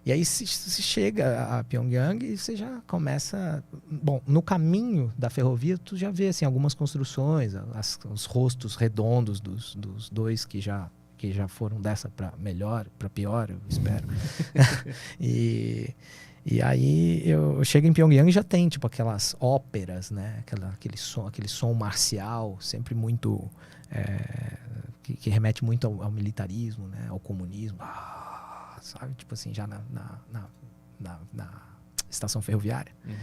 E aí se chega a Pyongyang e você já começa... Bom, no caminho da ferrovia, tu já vê assim, algumas construções, os rostos redondos dos dois que já foram dessa para melhor, para pior, eu espero. E aí eu chego em Pyongyang e já tem tipo aquelas óperas, né? Aquele som marcial, sempre muito... que remete muito ao militarismo, né? Ao comunismo. Sabe? Tipo assim, já na estação ferroviária. Uhum.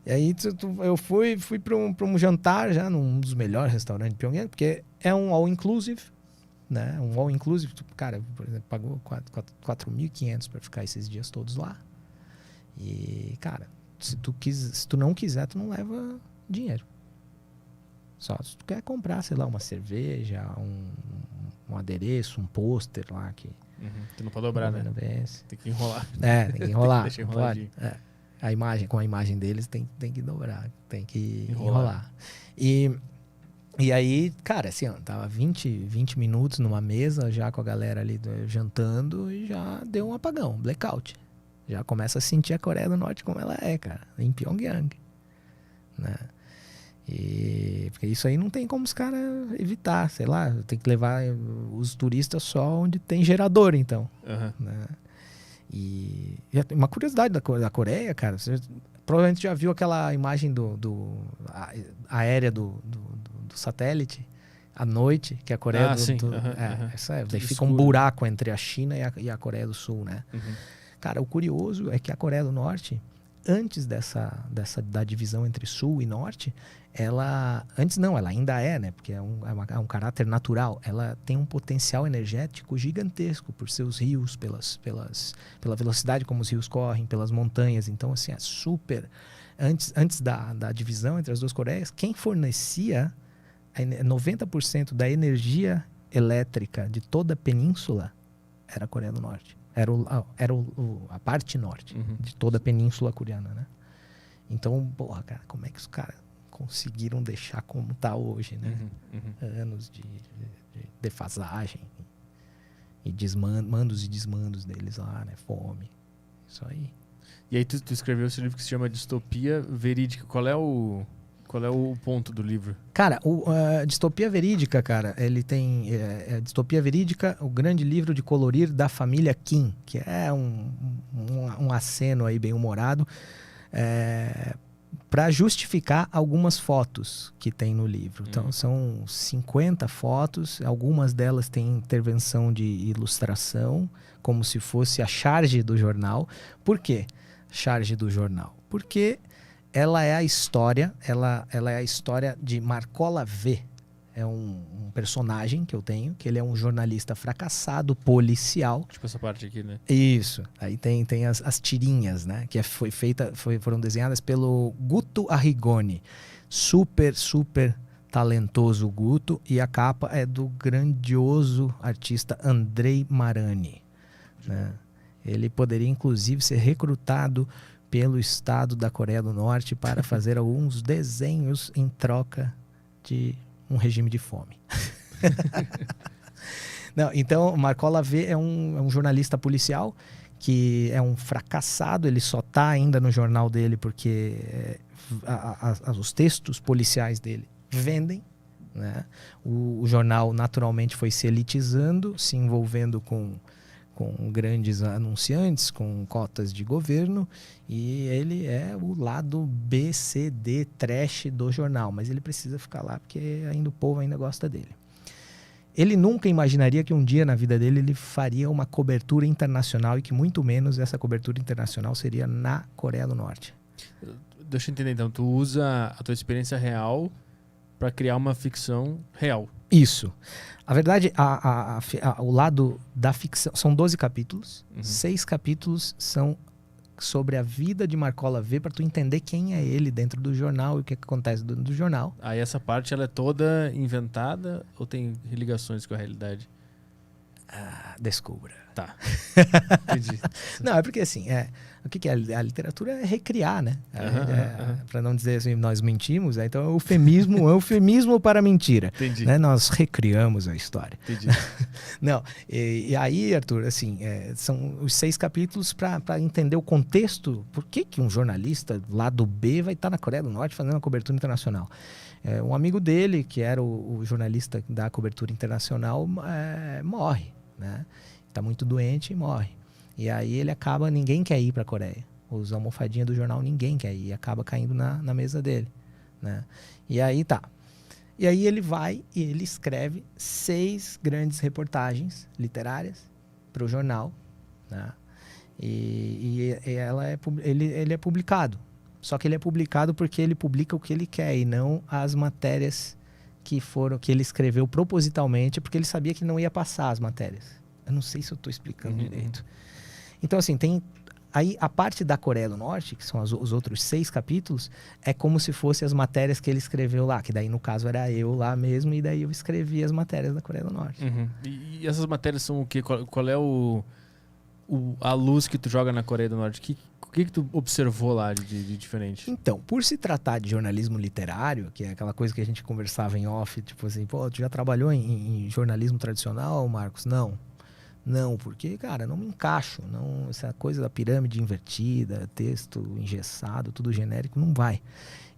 E aí eu fui para um jantar já num dos melhores restaurantes de Pyongyang, porque é um all-inclusive, né? Um all-inclusive, cara, por exemplo, pagou 4.500 para ficar esses dias todos lá. E, cara, se tu não quiser, tu não leva dinheiro. Só se tu quer comprar, sei lá, uma cerveja, um adereço, um pôster lá que... Tu não pode dobrar, né? Tem que enrolar. Tem que enrolar. Tem que deixar enroladinho. Com a imagem deles tem que dobrar, tem que enrolar. E aí, cara, assim, ó, tava 20 minutos numa mesa já com a galera ali jantando e já deu um apagão, blackout. Já começa a sentir a Coreia do Norte como ela é, cara, em Pyongyang, né? E porque isso aí não tem como os caras evitar, sei lá, tem que levar os turistas só onde tem gerador, então. Né? E uma curiosidade da Coreia, cara, você provavelmente já viu aquela imagem aérea do satélite à noite, que a Coreia daí fica um buraco entre a China e a Coreia do Sul, né? Cara, o curioso é que a Coreia do Norte, antes da divisão entre Sul e Norte, ela ainda é, né? Porque é um caráter natural. Ela tem um potencial energético gigantesco por seus rios, pela velocidade como os rios correm, pelas montanhas. Então, assim, é super... Antes da divisão entre as duas Coreias, quem fornecia 90% da energia elétrica de toda a península era a Coreia do Norte. Era a parte norte de toda a península coreana, né? Então, porra, cara, como é que os caras conseguiram deixar como tá hoje, né? Anos de defasagem e mandos e desmandos deles lá, né? Fome. Isso aí. E aí tu escreveu esse livro que se chama Distopia Verídica. Qual é o ponto do livro? Cara, Distopia Verídica, cara, ele tem... Distopia Verídica, o grande livro de colorir da família Kim, que é um aceno aí bem humorado, para justificar algumas fotos que tem no livro. Então, são 50 fotos, algumas delas têm intervenção de ilustração, como se fosse a charge do jornal. Por quê? Charge do jornal. Porque ela é a história de Marcola V. É um personagem que eu tenho, que ele é um jornalista fracassado, policial. Tipo essa parte aqui, né? Isso. Aí tem as tirinhas, né? Que foram desenhadas pelo Guto Arrigoni. Super, super talentoso Guto. E a capa é do grandioso artista Andrei Marani. Né? Ele poderia, inclusive, ser recrutado pelo Estado da Coreia do Norte para fazer alguns desenhos em troca de um regime de fome. Não, então, Marcola V é um jornalista policial que é um fracassado, ele só está ainda no jornal dele porque os textos policiais dele vendem, né? O jornal naturalmente foi se elitizando, se envolvendo com grandes anunciantes, com cotas de governo, e ele é o lado B, C, D, trash do jornal, mas ele precisa ficar lá porque ainda o povo ainda gosta dele. Ele nunca imaginaria que um dia na vida dele ele faria uma cobertura internacional e que muito menos essa cobertura internacional seria na Coreia do Norte. Deixa eu entender, então, tu usa a tua experiência real para criar uma ficção real. Isso. A verdade, o lado da ficção, são 12 capítulos, 6 capítulos são sobre a vida de Marcola V, para tu entender quem é ele dentro do jornal e o que acontece dentro do jornal. Aí essa parte ela é toda inventada ou tem ligações com a realidade? Descubra. Tá. Entendi. Não, é porque assim, o que é? A literatura é recriar, né? Para não dizer assim, nós mentimos, então é eufemismo para mentira. Entendi. Né? Nós recriamos a história. Entendi. Não, e aí, Arthur, assim, são os 6 capítulos para entender o contexto. Por que um jornalista lá do B vai estar na Coreia do Norte fazendo uma cobertura internacional? Um amigo dele, que era o jornalista da cobertura internacional, morre, né? Está muito doente e morre. E aí ninguém quer ir para a Coreia. Os almofadinhas do jornal, ninguém quer ir. E acaba caindo na mesa dele, né? E aí tá. E aí ele vai e ele escreve 6 grandes reportagens literárias para o jornal, né? E ele é publicado. Só que ele é publicado porque ele publica o que ele quer e não as matérias que ele escreveu propositalmente, porque ele sabia que não ia passar as matérias. Eu não sei se eu estou explicando direito. Então, assim, tem... Aí, a parte da Coreia do Norte, que são os outros 6 capítulos, é como se fossem as matérias que ele escreveu lá, que daí, no caso, era eu lá mesmo, e daí eu escrevi as matérias da Coreia do Norte. E essas matérias são o quê? Qual é a luz que tu joga na Coreia do Norte? O que tu observou lá de diferente? Então, por se tratar de jornalismo literário, que é aquela coisa que a gente conversava em off, tipo assim, pô, tu já trabalhou em jornalismo tradicional, Marcos? Não, porque, cara, não me encaixo. Não, essa coisa da pirâmide invertida, texto engessado, tudo genérico, não vai.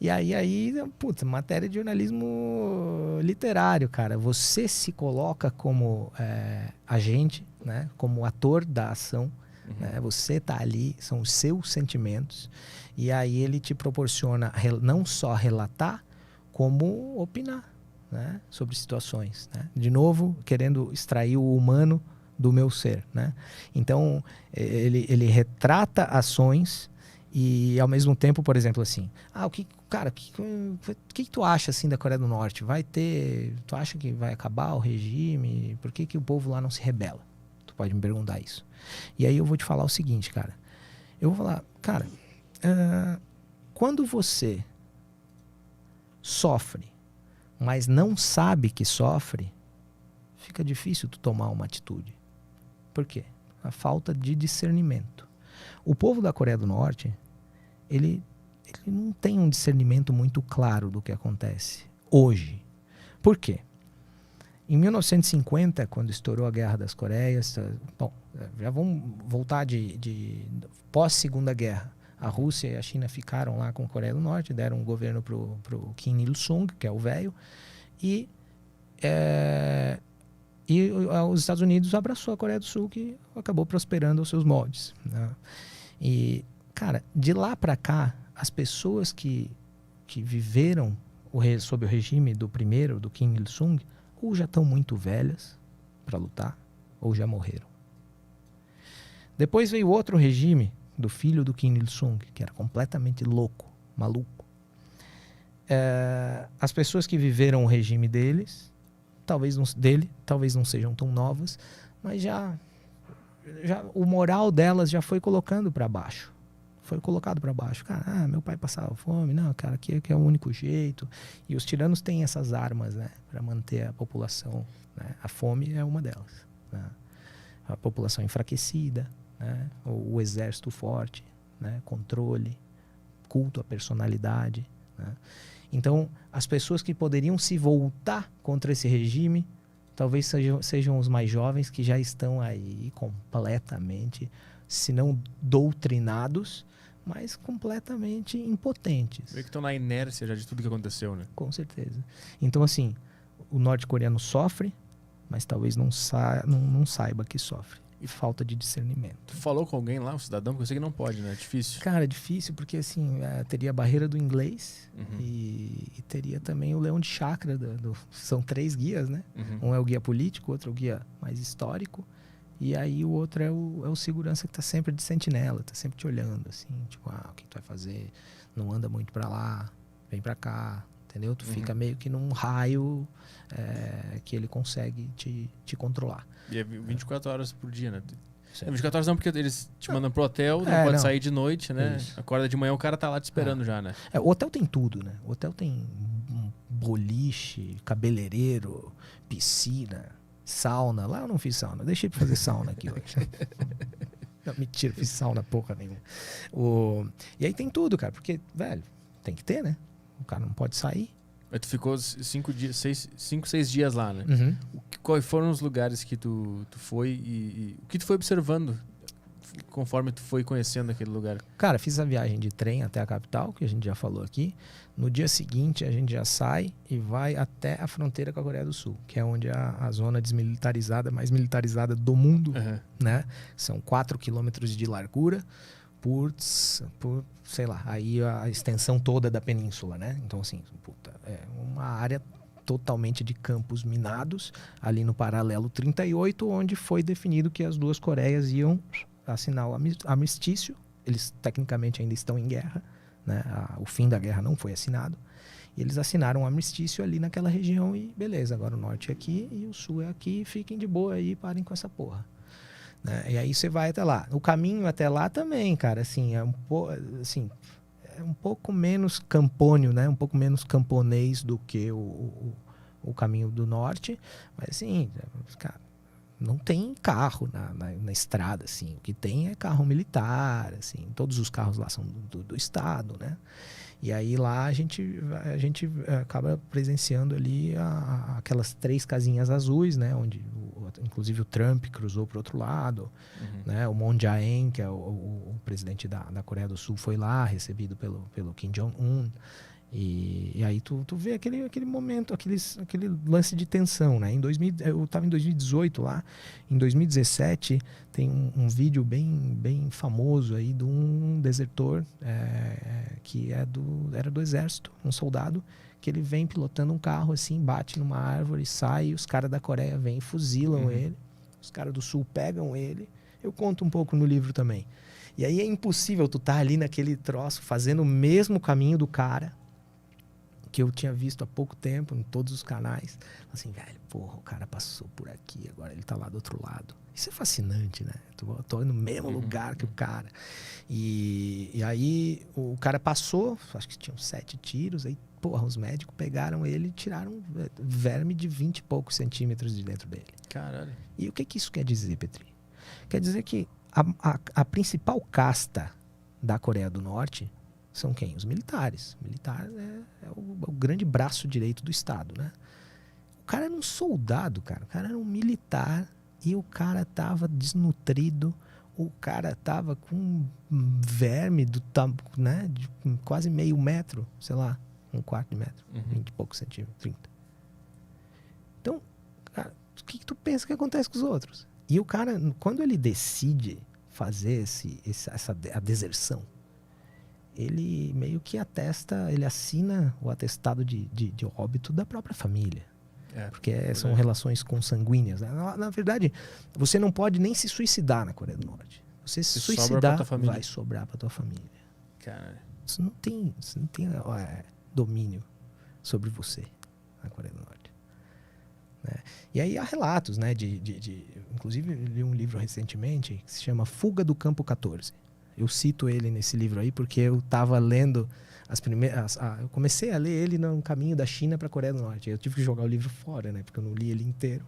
E aí, putz, matéria de jornalismo literário, cara. Você se coloca como agente, né? Como ator da ação. Né? Você tá ali, são os seus sentimentos. E aí ele te proporciona não só relatar, como opinar, né? Sobre situações. Né? De novo, querendo extrair o humano do meu ser, né? Então, ele retrata ações e, ao mesmo tempo, por exemplo, assim, o que tu acha, assim, da Coreia do Norte? Tu acha que vai acabar o regime? Por que o povo lá não se rebela? Tu pode me perguntar isso. E aí eu vou te falar o seguinte, cara. Eu vou falar, cara, quando você sofre, mas não sabe que sofre, fica difícil tu tomar uma atitude. Por quê? A falta de discernimento. O povo da Coreia do Norte, ele não tem um discernimento muito claro do que acontece hoje. Por quê? Em 1950, quando estourou a Guerra das Coreias, já vamos voltar de pós-Segunda Guerra. A Rússia e a China ficaram lá com a Coreia do Norte, deram um governo pro Kim Il-sung, que é o velho, e os Estados Unidos abraçou a Coreia do Sul, que acabou prosperando aos seus moldes. Né? E, cara, de lá para cá, as pessoas que viveram sob o regime do Kim Il-sung, ou já estão muito velhas para lutar, ou já morreram. Depois veio outro regime do filho do Kim Il-sung, que era completamente louco, maluco. As pessoas que viveram o regime deles, talvez não sejam tão novas, mas já o moral delas já foi colocando para baixo. Foi colocado para baixo. Cara, meu pai passava fome. Não, cara, aqui é o único jeito. E os tiranos têm essas armas, né, para manter a população. Né? A fome é uma delas. Né? A população enfraquecida, né? o exército forte, né? Controle, culto à personalidade. Né? Então, as pessoas que poderiam se voltar contra esse regime, talvez sejam os mais jovens, que já estão aí completamente, se não doutrinados, mas completamente impotentes. Meio que estão na inércia já de tudo que aconteceu, né? Com certeza. Então, assim, o norte-coreano sofre, mas talvez não saiba que sofre. E falta de discernimento. Tu falou com alguém lá, um cidadão? Porque eu sei que não pode, né? É difícil. Cara, é difícil porque, assim, teria a barreira do inglês e teria também o leão de chakra. São 3 guias, né? Um é o guia político, outro é o guia mais histórico. E aí o outro é o segurança que tá sempre de sentinela, tá sempre te olhando, assim. Tipo, o que tu vai fazer? Não anda muito pra lá, vem pra cá, entendeu? Tu fica meio que num raio que ele consegue te controlar. E é 24 horas por dia, né? Certo. 24 horas não, porque eles te mandam pro hotel, não pode sair de noite, né? Isso. Acorda de manhã, o cara tá lá te esperando já, né? O hotel tem tudo, né? O hotel tem boliche, cabeleireiro, piscina, Sauna. Lá eu não fiz sauna. Deixei pra fazer sauna aqui hoje. Não, mentira, fiz sauna porra nenhuma. E aí tem tudo, cara. Porque, velho, tem que ter, né? O cara não pode sair. Mas tu ficou 5 dias, 6 dias lá, né? Uhum. Quais foram os lugares que tu foi e o que tu foi observando conforme tu foi conhecendo aquele lugar? Cara, fiz a viagem de trem até a capital, que a gente já falou aqui. No dia seguinte, a gente já sai e vai até a fronteira com a Coreia do Sul, que é onde a zona desmilitarizada, mais militarizada do mundo, né? São 4 quilômetros de largura por, sei lá, aí a extensão toda da península, né? Então, assim, puta, é uma área totalmente de campos minados, ali no paralelo 38, onde foi definido que as duas Coreias iam assinar o armistício. Eles tecnicamente ainda estão em guerra, né? O fim da guerra não foi assinado. E eles assinaram um armistício ali naquela região e beleza, agora o norte é aqui e o sul é aqui, fiquem de boa aí, parem com essa porra. Né? E aí você vai até lá. O caminho até lá também, cara, assim, é um pouco menos campônio, né? Um pouco menos camponês do que o caminho do norte, mas assim, cara, não tem carro na estrada, assim. O que tem é carro militar, assim. Todos os carros lá são do estado, né? E aí lá a gente acaba presenciando ali aquelas 3 casinhas azuis, né? Onde inclusive o Trump cruzou para o outro lado, né? O Moon Jae-in, que é o presidente da Coreia do Sul, foi lá, recebido pelo Kim Jong-un. E aí tu vê aquele momento, aquele lance de tensão, né? Eu estava em 2018 lá. Em 2017 tem um vídeo bem famoso aí de um desertor que era do exército, um soldado, que ele vem pilotando um carro assim, bate numa árvore, sai, e os caras da Coreia vêm e fuzilam ele. Os caras do Sul pegam ele. Eu conto um pouco no livro também. E aí é impossível tu estar ali naquele troço, fazendo o mesmo caminho do cara, que eu tinha visto há pouco tempo em todos os canais. Assim, velho, porra, o cara passou por aqui, agora ele tá lá do outro lado. Isso é fascinante, né? Tô no mesmo lugar que o cara. E aí o cara passou, acho que tinham 7 tiros, aí, porra, os médicos pegaram ele e tiraram verme de 20 e poucos centímetros de dentro dele. Caralho. E o que isso quer dizer, Petri? Quer dizer que a principal casta da Coreia do Norte são quem? Os militares. O militar é o grande braço direito do Estado, né? O cara era um soldado, cara. O cara era um militar e o cara tava desnutrido. O cara tava com verme né? De quase meio metro, sei lá, 1/4 de metro, 20 e poucos centímetros, 30. Então, cara, o que tu pensa que acontece com os outros? E o cara, quando ele decide fazer a deserção, ele meio que ele assina o atestado de óbito da própria família. Porque são relações consanguíneas. Né? Na verdade, você não pode nem se suicidar na Coreia do Norte. Você se suicidar, vai sobrar para tua família. Caralho. Você não tem domínio sobre você na Coreia do Norte. Né? E aí há relatos, né? Inclusive, eu li um livro recentemente que se chama Fuga do Campo 14. Eu cito ele nesse livro aí porque eu estava lendo eu comecei a ler ele no caminho da China para a Coreia do Norte. Eu tive que jogar o livro fora, né? Porque eu não li ele inteiro.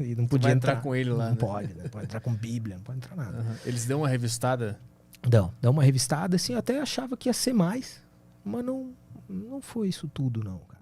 E não podia entrar com ele lá. Não pode, né? Não pode entrar com Bíblia, não pode entrar nada. Eles dão uma revistada? Dão uma revistada, assim, eu até achava que ia ser mais, mas não foi isso tudo, não, cara.